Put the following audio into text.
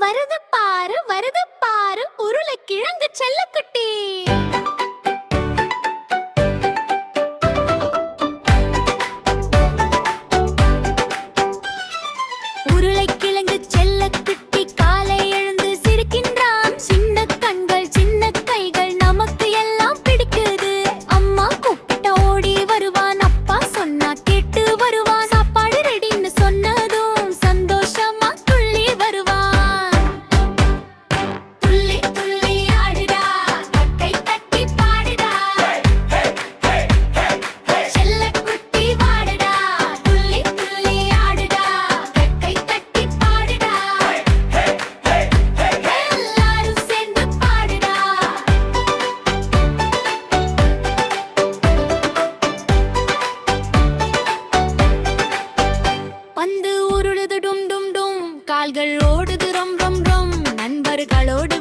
வருது பாரு உருளைக்கிழங்கு செல்லக்குட்டி. உருளைக்கிழங்கு செல்லக்குட்டி காலை எழுந்து சிரிக்கின்றான். சின்ன கண்கள் சின்ன கைகள் நமக்கு எல்லாம் பிடிக்குது. அம்மா கூப்பிட்ட ஓடி வருவான், அப்பா சொன்னா கேட்டு வருவான். சாப்பாடு ரெடின்னு சொன்னதும் சந்தோஷமா துள்ளி வருவான். துள்ளி துள்ளி ஆடுடா, கை தட்டி பாடுடா, செல்லக்குட்டி வாடுடா. துள்ளி துள்ளி ஆடுடா, கை தட்டி பாடுடா, எல்லாரும் சேர்ந்து பாடுடா. பந்து உருளுது டும் டும் டும், கால்கள் ஓடுது ரொம் ரொம் ரொம். நண்பர்களோடு